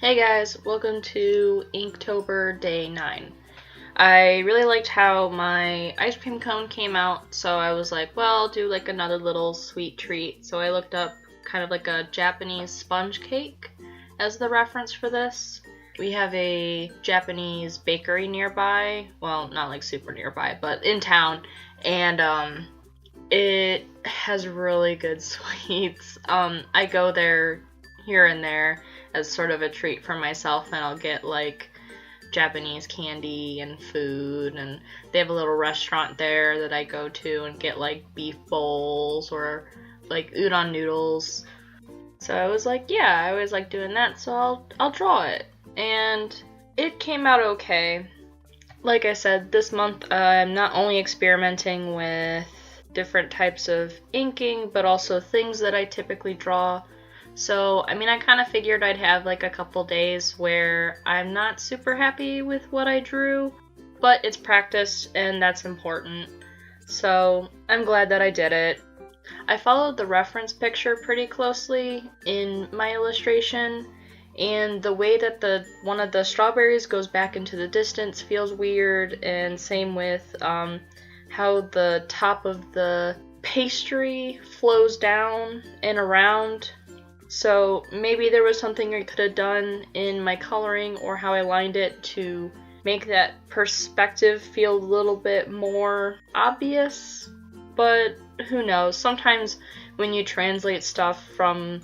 Hey guys, welcome to Inktober Day 9. I really liked how my ice cream cone came out, so I was like, well, I'll do like another little sweet treat. So I looked up kind of like a Japanese sponge cake as the reference for this. We have a Japanese bakery nearby, well, not like super nearby, but in town, and it has really good sweets. I go there here and there as sort of a treat for myself, and I'll get like Japanese candy and food, and they have a little restaurant there that I go to and get like beef bowls or like udon noodles. So I was like, yeah, I always like doing that, so I'll draw it. And it came out okay. Like I said, this month I'm not only experimenting with different types of inking, but also things that I typically draw. So, I kind of figured I'd have like a couple days where I'm not super happy with what I drew, but it's practice and that's important. So, I'm glad that I did it. I followed the reference picture pretty closely in my illustration, and the way that one of the strawberries goes back into the distance feels weird, and same with how the top of the pastry flows down and around. So maybe there was something I could have done in my coloring or how I lined it to make that perspective feel a little bit more obvious, but who knows. Sometimes when you translate stuff from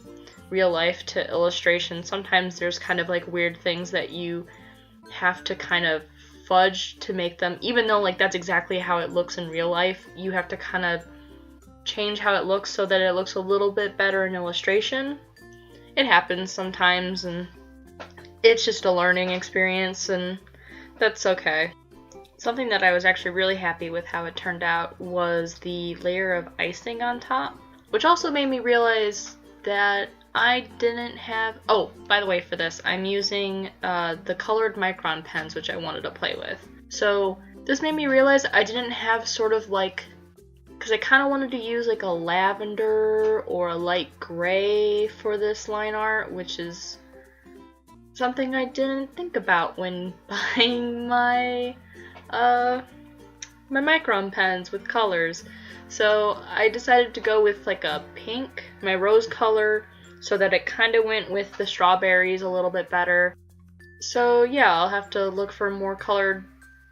real life to illustration, sometimes there's kind of like weird things that you have to kind of fudge to make them, even though like that's exactly how it looks in real life, you have to kind of change how it looks so that it looks a little bit better in illustration. It happens sometimes, and it's just a learning experience, and that's okay. Something that I was actually really happy with how it turned out was the layer of icing on top, which also made me realize that I didn't have... Oh, by the way, for this, I'm using the colored Micron pens, which I wanted to play with. So this made me realize I didn't have sort of like... Because I kind of wanted to use like a lavender or a light gray for this line art, which is something I didn't think about when buying my Micron pens with colors. So I decided to go with like a pink, my rose color, so that it kind of went with the strawberries a little bit better. So yeah, I'll have to look for more colored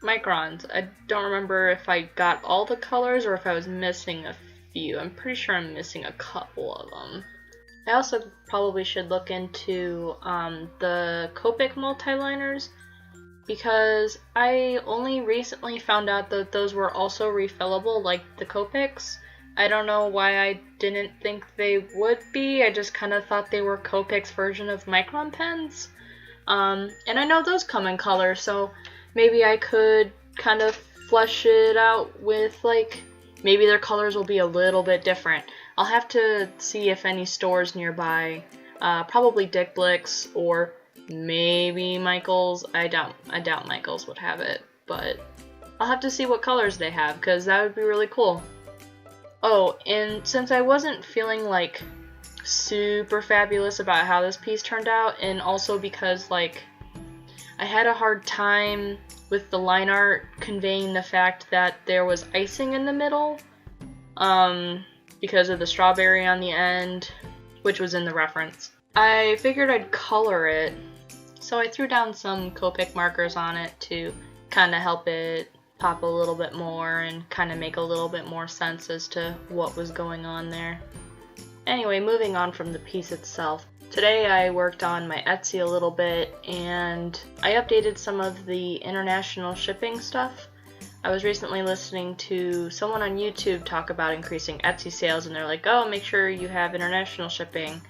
Microns. I don't remember if I got all the colors or if I was missing a few. I'm pretty sure I'm missing a couple of them. I also probably should look into the Copic multi-liners, because I only recently found out that those were also refillable like the Copics. I don't know why I didn't think they would be. I just kind of thought they were Copic's version of Micron pens. And I know those come in color, so maybe I could kind of flesh it out with, like, maybe their colors will be a little bit different. I'll have to see if any stores nearby, probably Dick Blick's or maybe Michael's. I doubt Michael's would have it, but I'll have to see what colors they have, because that would be really cool. Oh, and since I wasn't feeling, like, super fabulous about how this piece turned out, and also because, like, I had a hard time with the line art conveying the fact that there was icing in the middle, because of the strawberry on the end, which was in the reference. I figured I'd color it, so I threw down some Copic markers on it to kind of help it pop a little bit more and kind of make a little bit more sense as to what was going on there. Anyway, moving on from the piece itself. Today I worked on my Etsy a little bit, and I updated some of the international shipping stuff. I was recently listening to someone on YouTube talk about increasing Etsy sales, and they're like, oh, make sure you have international shipping.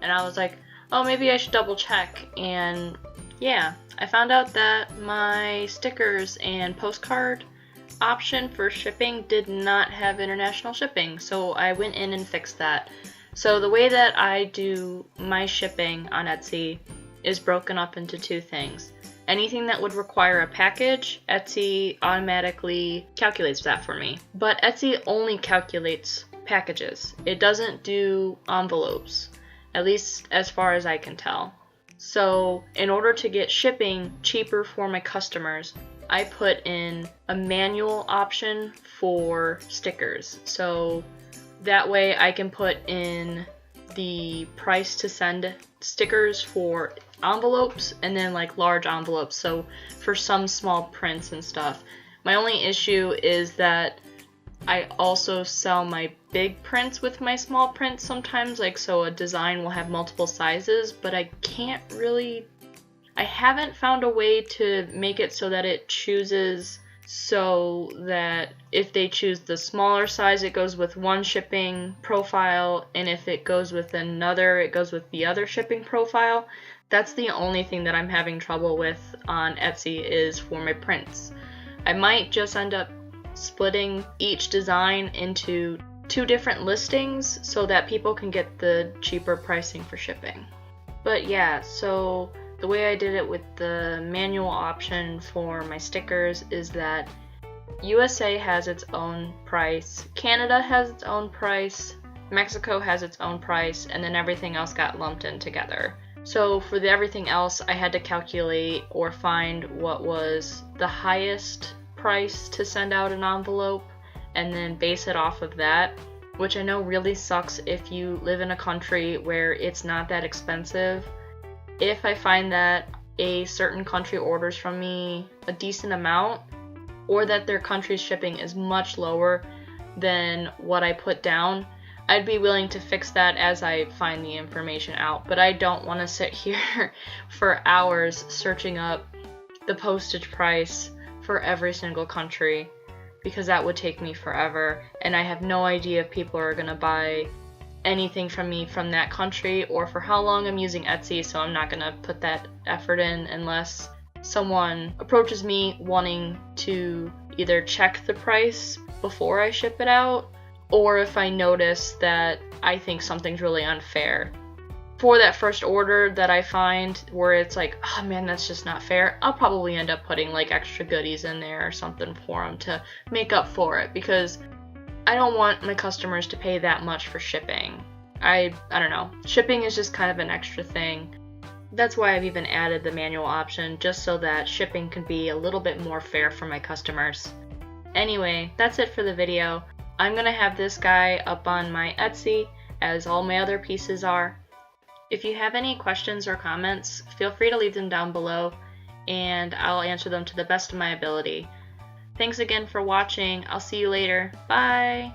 And I was like, oh, maybe I should double check. And yeah, I found out that my stickers and postcard option for shipping did not have international shipping, so I went in and fixed that. So the way that I do my shipping on Etsy is broken up into two things. Anything that would require a package, Etsy automatically calculates that for me. But Etsy only calculates packages. It doesn't do envelopes, at least as far as I can tell. So in order to get shipping cheaper for my customers, I put in a manual option for stickers. So that way I can put in the price to send stickers for envelopes and then like large envelopes, so for some small prints and stuff. My only issue is that I also sell my big prints with my small prints sometimes, like so a design will have multiple sizes, but I haven't found a way to make it so that it chooses so that if they choose the smaller size, it goes with one shipping profile, and if it goes with another, it goes with the other shipping profile. That's the only thing that I'm having trouble with on Etsy is for my prints. I might just end up splitting each design into 2 different listings so that people can get the cheaper pricing for shipping. But yeah, so the way I did it with the manual option for my stickers is that USA has its own price, Canada has its own price, Mexico has its own price, and then everything else got lumped in together. So for everything else, I had to calculate or find what was the highest price to send out an envelope and then base it off of that, which I know really sucks if you live in a country where it's not that expensive. If I find that a certain country orders from me a decent amount, or that their country's shipping is much lower than what I put down, I'd be willing to fix that as I find the information out. But I don't want to sit here for hours searching up the postage price for every single country, because that would take me forever, and I have no idea if people are going to buy anything from me from that country or for how long I'm using Etsy, so I'm not going to put that effort in unless someone approaches me wanting to either check the price before I ship it out, or if I notice that I think something's really unfair. For that first order that I find where it's like, oh man, that's just not fair, I'll probably end up putting like extra goodies in there or something for them to make up for it, because I don't want my customers to pay that much for shipping. I don't know. Shipping is just kind of an extra thing. That's why I've even added the manual option, just so that shipping can be a little bit more fair for my customers. Anyway, that's it for the video. I'm gonna have this guy up on my Etsy, as all my other pieces are. If you have any questions or comments, feel free to leave them down below, and I'll answer them to the best of my ability. Thanks again for watching. I'll see you later. Bye!